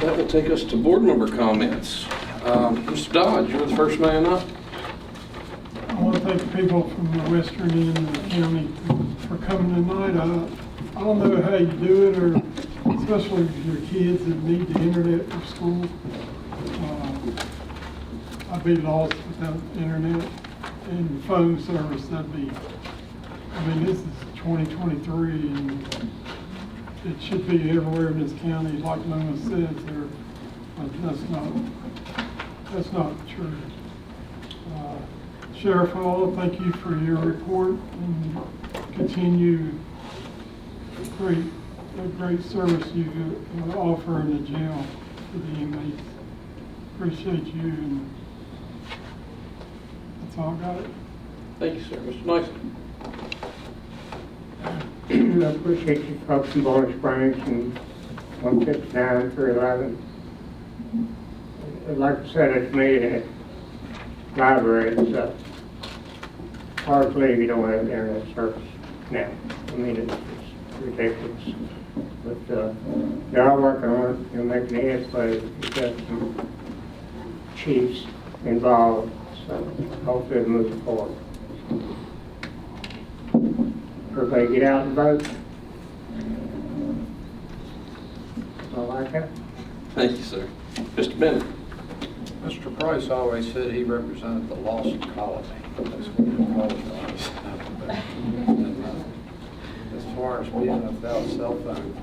That will take us to board member comments. Mr. Dodge, you're the first man up. I want to thank the people from the western end of the county for coming tonight. I don't know how you do it, or especially with your kids that need the internet for school. I'd be lost without internet and phone service. This is 2023, and it should be everywhere in this county, like Luna says there, but that's not true. Sheriff Hall, thank you for your report and continue great service you offer in the jail for the inmates. Appreciate you, and that's all I got. Thank you, sir. Mr. Mason. I appreciate you folks in Bowling Springs and 159 through 11. Like I said, it's me in the library. It's hard to believe you don't have internet service now. I mean, it's ridiculous. But they are working on it. They're making the headway. We've got some chiefs involved, so hopefully it'll move forward. Everybody get out and vote. All like that. Thank you, sir. Mr. Bennett. Mr. Price always said he represented the lost colony. That's what he called it always. And, as far as being without cell phone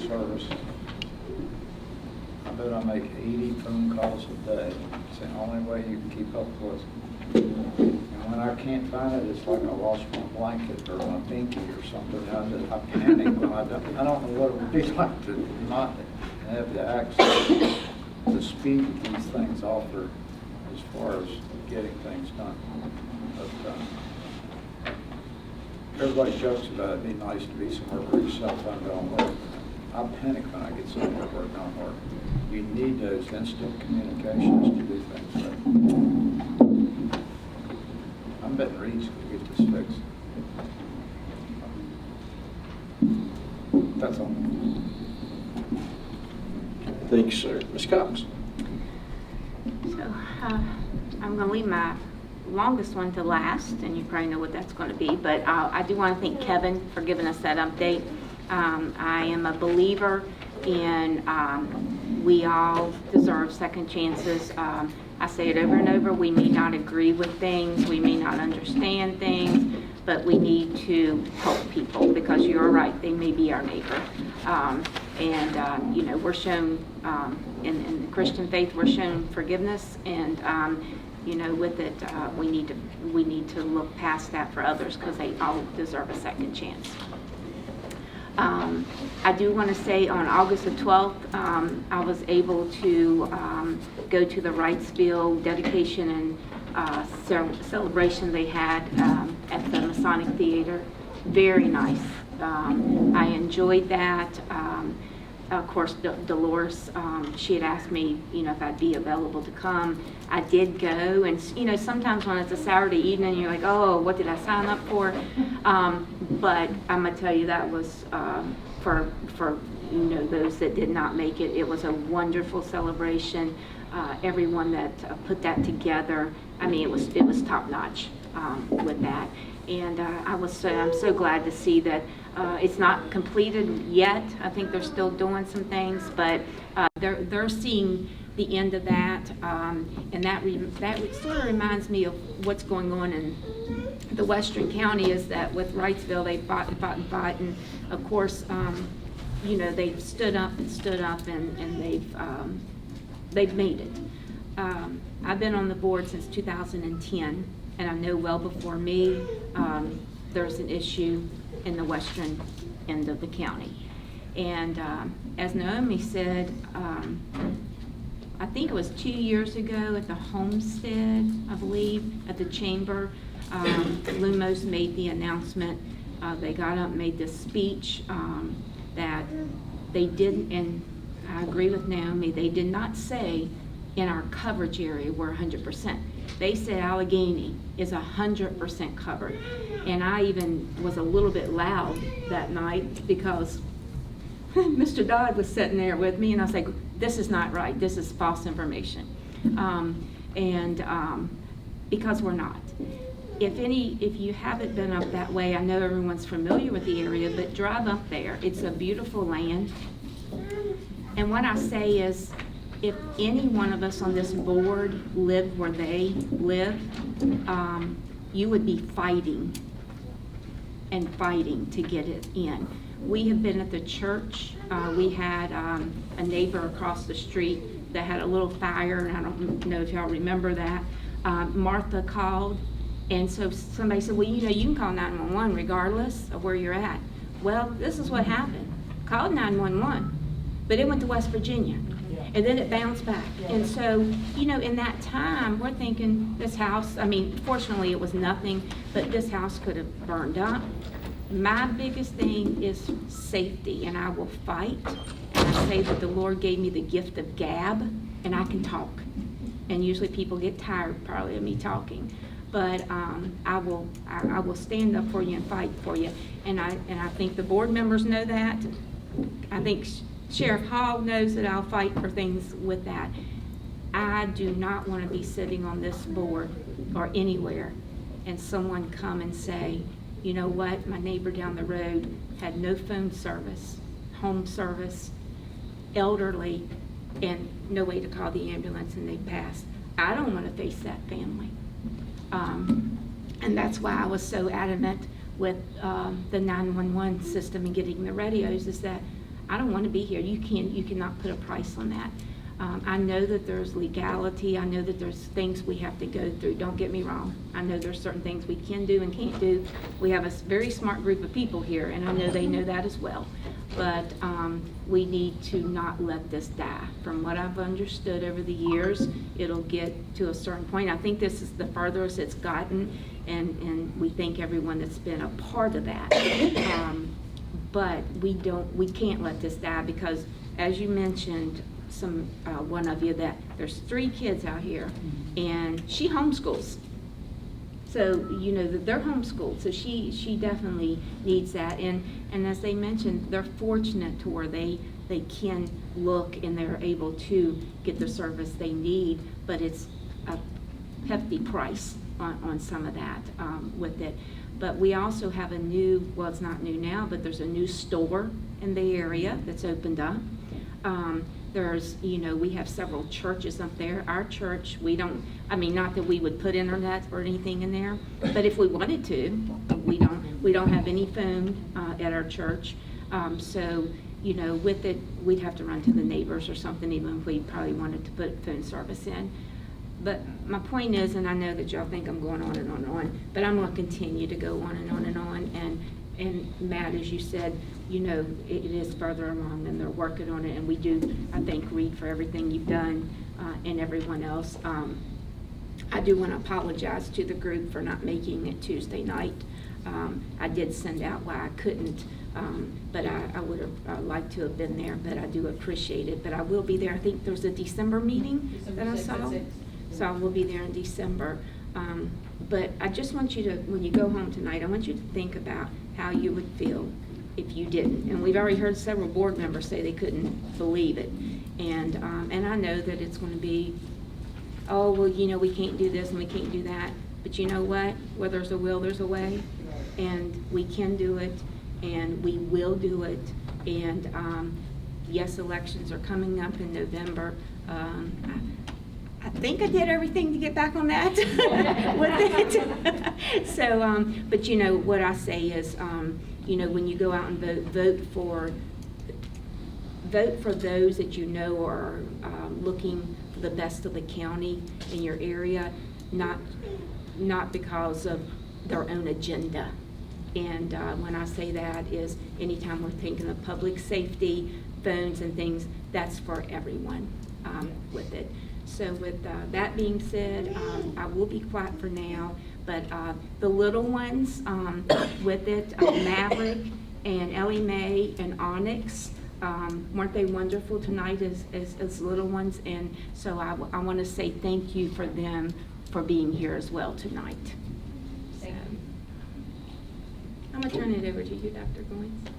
service, I bet I make 80 phone calls a day. It's the only way you can keep up with it. And when I can't find it, it's like I lost my blanket or my binky or something. I panic when I don't know what it would be like to not have the access, the speed these things offer as far as getting things done. But everybody jokes about it. It'd be nice to be somewhere where your cell phone don't work. I panic when I get somewhere where it don't work. You need those instant communications to do things right. I'm betting Reed's going to get this fixed. That's all. Thank you, sir. Ms. Cox. So I'm going to leave my longest one to last, and you probably know what that's going to be, but I do want to thank Kevin for giving us that update. I am a believer in we all deserve second chances. I say it over and over, we may not agree with things, we may not understand things, but we need to help people, because you're right, they may be our neighbor. We're shown, in the Christian faith, we're shown forgiveness, and with it, we need to look past that for others, because they all deserve a second chance. I do want to say on August the 12th, I was able to go to the Wrightsville dedication and celebration they had at the Masonic Theater. Very nice. I enjoyed that. Of course, Dolores, she had asked me, if I'd be available to come. I did go, and sometimes when it's a Saturday evening, you're like, oh, what did I sign up for? But I'm gonna tell you, that was for those that did not make it. It was a wonderful celebration. Everyone that put that together, I mean, it was top notch with that. And I'm so glad to see that it's not completed yet. I think they're still doing some things, but they're seeing the end of that, and that sort of reminds me of what's going on in the Western County. Is that with Wrightsville, they fought, and of course, they've stood up, and they've made it. I've been on the board since 2010. And I know well before me, there's an issue in the western end of the county. And as Naomi said, I think it was 2 years ago at the Homestead, I believe, at the chamber, Lumos made the announcement. They got up and made this speech that they didn't, and I agree with Naomi, they did not say in our coverage area we're 100%. They said Alleghany is 100% covered. And I even was a little bit loud that night, because Mr. Dodd was sitting there with me, and I was like, this is not right, this is false information. Because we're not. If you haven't been up that way, I know everyone's familiar with the area, but drive up there. It's a beautiful land. And what I say is, if any one of us on this board lived where they live, you would be fighting and fighting to get it in. We have been at the church. We had a neighbor across the street that had a little fire, and I don't know if y'all remember that. Martha called, and so somebody said, well, you can call 911 regardless of where you're at. Well, this is what happened. Called 911, but it went to West Virginia, and then it bounced back. And so, in that time, we're thinking this house, fortunately it was nothing, but this house could have burned up. My biggest thing is safety, and I will fight. And I say that the Lord gave me the gift of gab, and I can talk. And usually people get tired probably of me talking, but I will stand up for you and fight for you. And I think the board members know that. I think Sheriff Hall knows that I'll fight for things with that. I do not want to be sitting on this board or anywhere and someone come and say, you know what, my neighbor down the road had no phone service, home service, elderly, and no way to call the ambulance, and they passed. I don't want to face that family. And that's why I was so adamant with the 911 system and getting the radios, is that I don't want to be here. You cannot put a price on that. I know that there's legality. I know that there's things we have to go through. Don't get me wrong. I know there's certain things we can do and can't do. We have a very smart group of people here, and I know they know that as well. But we need to not let this die. From what I've understood over the years, it'll get to a certain point. I think this is the furthest it's gotten, and we thank everyone that's been a part of that. But we can't let this die, because, as you mentioned, one of you, that there's 3 kids out here, and she homeschools. So, that they're homeschooled, so she definitely needs that. And as they mentioned, they're fortunate to where they can look and they're able to get the service they need, but it's a hefty price on some of that with it. But we also have a new, well, it's not new now, but there's a new store in the area that's opened up. There's, we have several churches up there. Our church, we don't, not that we would put internet or anything in there, but if we wanted to, we don't have any phone at our church. So, with it, we'd have to run to the neighbors or something, even if we probably wanted to put phone service in. But my point is, and I know that y'all think I'm going on and on and on, but I'm going to continue to go on and on and on. And Matt, as you said, it is further along, and they're working on it. And we do, I thank Reed for everything you've done, and everyone else. I do want to apologize to the group for not making it Tuesday night. I did send out why I couldn't, but I would have liked to have been there, but I do appreciate it. But I will be there. I think there's a December meeting that I saw. So I will be there in December. But I just want you to, when you go home tonight, I want you to think about how you would feel if you didn't. And we've already heard several board members say they couldn't believe it. And I know that it's going to be, oh, well, we can't do this and we can't do that. But you know what? Where there's a will, there's a way. And we can do it, and we will do it. And yes, elections are coming up in November. I think I did everything to get back on that with it. So, but what I say is, when you go out and vote for those that are looking for the best of the county in your area, not because of their own agenda. And when I say that is, anytime we're thinking of public safety, phones and things, that's for everyone with it. So with that being said, I will be quiet for now, but the little ones with it, Maverick and Ellie Mae and Onyx, weren't they wonderful tonight as little ones? And so I want to say thank you for them for being here as well tonight. So, I'm going to turn it over to you, Dr. Goins.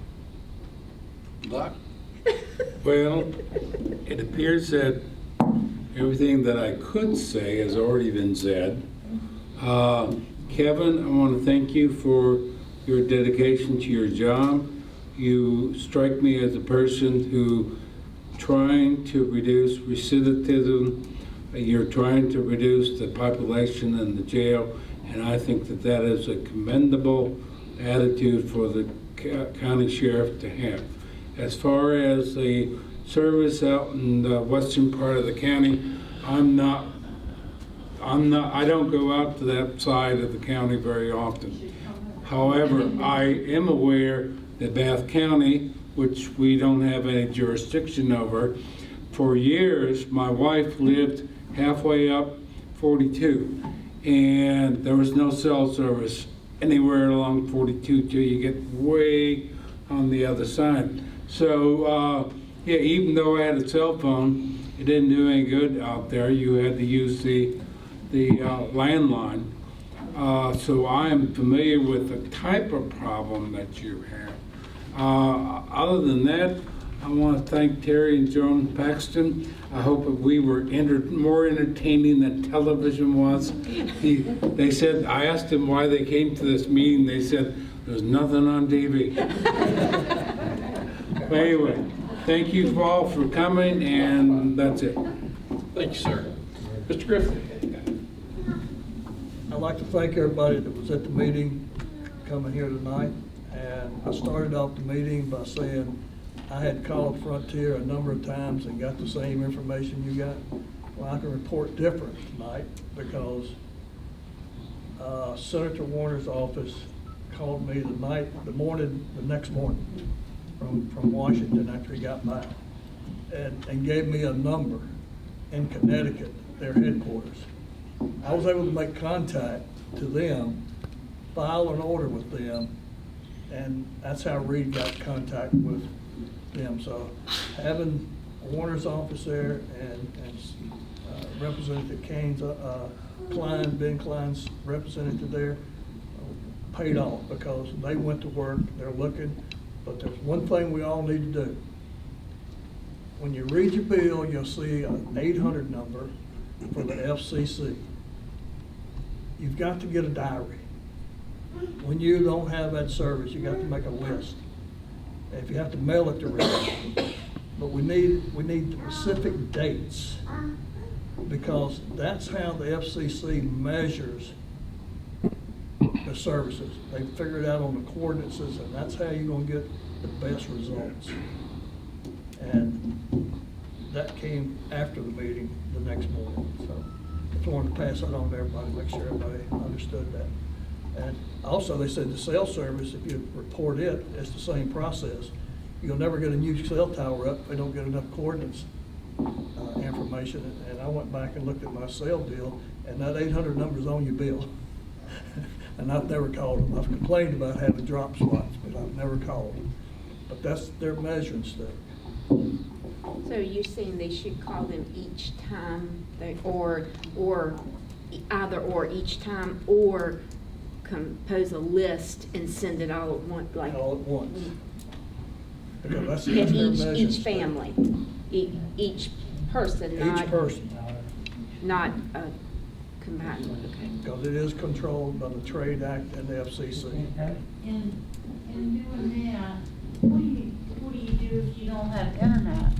Doc? Well, it appears that everything that I could say has already been said. Kevin, I want to thank you for your dedication to your job. You strike me as a person who trying to reduce recidivism. You're trying to reduce the population in the jail, and I think that that is a commendable attitude for the county sheriff to have. As far as the service out in the western part of the county, I don't go out to that side of the county very often. However, I am aware that Bath County, which we don't have any jurisdiction over, for years, my wife lived halfway up 42, and there was no cell service anywhere along 42 till you get way on the other side. So, yeah, even though I had a cell phone, it didn't do any good out there. You had to use the landline. So I am familiar with the type of problem that you have. Other than that, I want to thank Terry and Joan Paxton. I hope that we were more entertaining than television was. They said, I asked them why they came to this meeting. They said, there's nothing on TV. But anyway, thank you all for coming, and that's it. Thank you, sir. Mr. Griffin? I'd like to thank everybody that was at the meeting coming here tonight. And I started off the meeting by saying I had called Frontier a number of times and got the same information you got. Well, I can report different tonight because Senator Warner's office called me the next morning from Washington after he got back and gave me a number in Connecticut, their headquarters. I was able to make contact to them, file an order with them, and that's how Reed got contact with them. So having Warner's office there and Representative Kane's, Ben Klein's representative there, paid off because they went to work, they're looking, but there's one thing we all need to do. When you read your bill, you'll see an 800 number for the FCC. You've got to get a diary. When you don't have that service, you got to make a list. If you have to mail it to Rick, but we need specific dates because that's how the FCC measures the services. They figure it out on the coordinates, and that's how you're going to get the best results. And that came after the meeting the next morning. So I just wanted to pass that on to everybody, make sure everybody understood that. And also, they said the cell service, if you report it, it's the same process. You'll never get a new cell tower up if they don't get enough coordinates information. And I went back and looked at my cell bill, and that 800 number's on your bill. And I've never called them. I've complained about having drop spots, but I've never called them. But that's their measuring stick. So you're saying they should call them each time, or either or each time, or compose a list and send it all at once, like All at once. Because that's at their measuring each stick. family, each person, Each person. not combined. Okay. Because it is controlled by the Trade Act and the FCC. In doing that, what do you do if you don't have internet?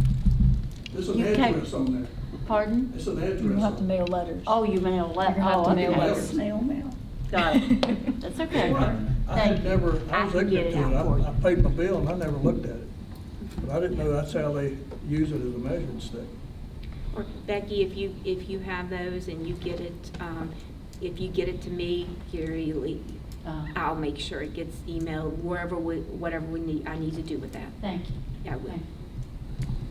There's an You can't- address on there. Pardon? It's an address. You have to on there. mail letters. Oh, you mail You're letters? gonna have Oh, to mail okay. letters. Snail mail. Got it. That's okay. I had never, I I was can get ignorant it to out for it. you. I paid my bill and I never looked at it. But I didn't know that's how they use it as a measuring stick. Or Becky, if you have those and you get it, if you get it to me, I'll make sure it gets emailed whatever I need to do with that. Thank you. Yeah, I will.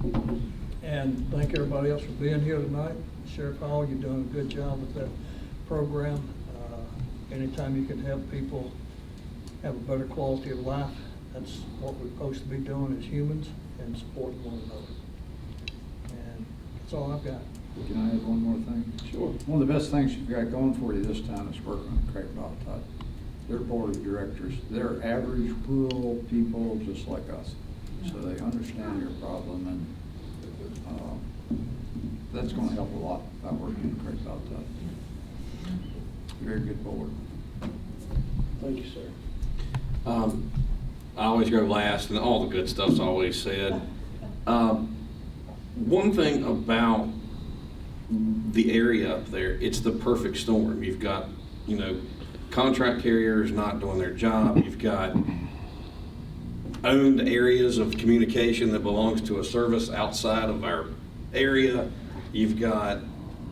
Thank And thank everybody else for being here tonight. Sheriff Hall, you're doing a good job with that program. Anytime you can help people have a better quality of life, that's what we're supposed to be doing as humans and supporting one another. And that's all I've got. Can I add one more thing? Sure. One of the best things you've got going for you this time is working on Craig Baltot. Their board of directors, they're average rural people just like us. So they understand your problem, and That's gonna help a lot by working with Craig about that. Very good board. Thank you, sir. I always go last, and all the good stuff's always said. One thing about the area up there, it's the perfect storm. You've got, you know, contract carriers not doing their job. You've got owned areas of communication that belongs to a service outside of our area. You've got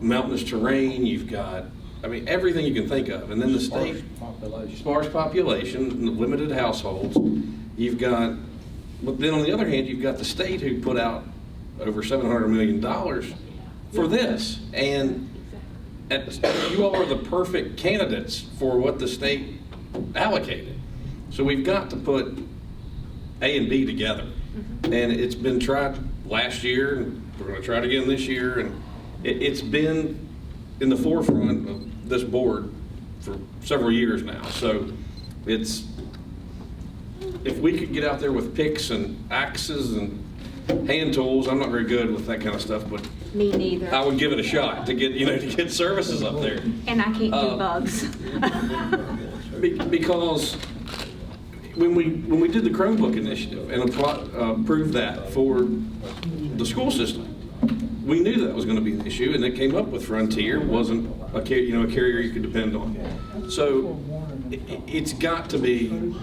mountainous terrain. You've got, I mean, everything you can think of. And then the state, sparse population, limited households. You've got, but then on the other hand, you've got the state who put out over $700 million for this. And you all are the perfect candidates for what the state allocated. So we've got to put A and B together. And it's been tried last year, and we're going to try it again this year. And it's been in the forefront of this board for several years now. So it's, if we could get out there with picks and axes and hand tools, I'm not very good with that kind of stuff, but Me neither. I would give it a shot to get, you know, to get services up there. And I can't do bugs. Because when we did the Chromebook initiative and approved that for the school system, we knew that was going to be an issue, and it came up with Frontier wasn't a carrier you could depend on. So it's got to be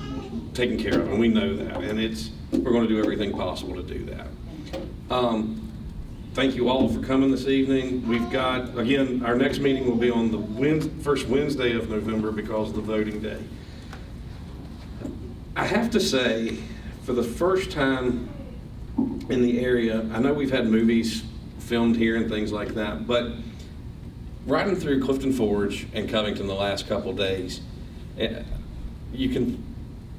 taken care of, and we know that, and we're going to do everything possible to do that. Thank you all for coming this evening. We've got, again, our next meeting will be on the first Wednesday of November because of the voting day. I have to say, for the first time in the area, I know we've had movies filmed here and things like that, but riding through Clifton Forge and Covington the last couple days, you can,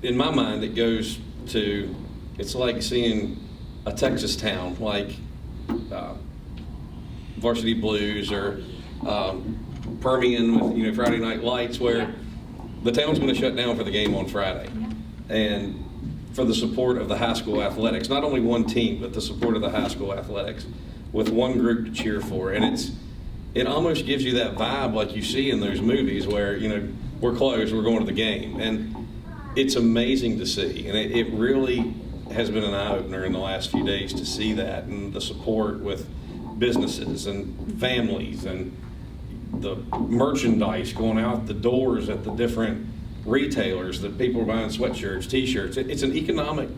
in my mind, it goes to, it's like seeing a Texas town, like Varsity Blues or Permian with, you know, Friday Night Lights, where the town's going to shut down for the game on Friday. And for the support of the high school athletics, not only one team, but the support of the high school athletics with one group to cheer for. And it almost gives you that vibe like you see in those movies where, you know, we're closed, we're going to the game. And it's amazing to see. And it really has been an eye-opener in the last few days to see that, and the support with businesses and families and the merchandise going out the doors at the different retailers, that people are buying sweatshirts, t-shirts. It's an economic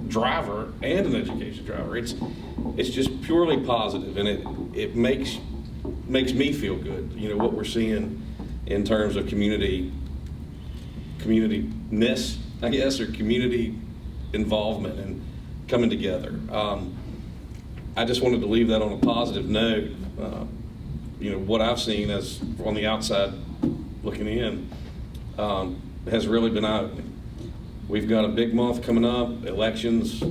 driver and an education driver. It's just purely positive, and it makes me feel good, you know, what we're seeing in terms of community-ness, I guess, or community involvement and coming together. I just wanted to leave that on a positive note. You know, what I've seen as on the outside looking in has really been eye-opening. We've got a big month coming up, elections,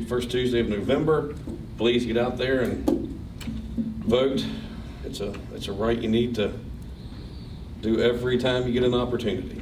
first Tuesday of November. Please get out there and vote. It's a right you need to do every time you get an opportunity.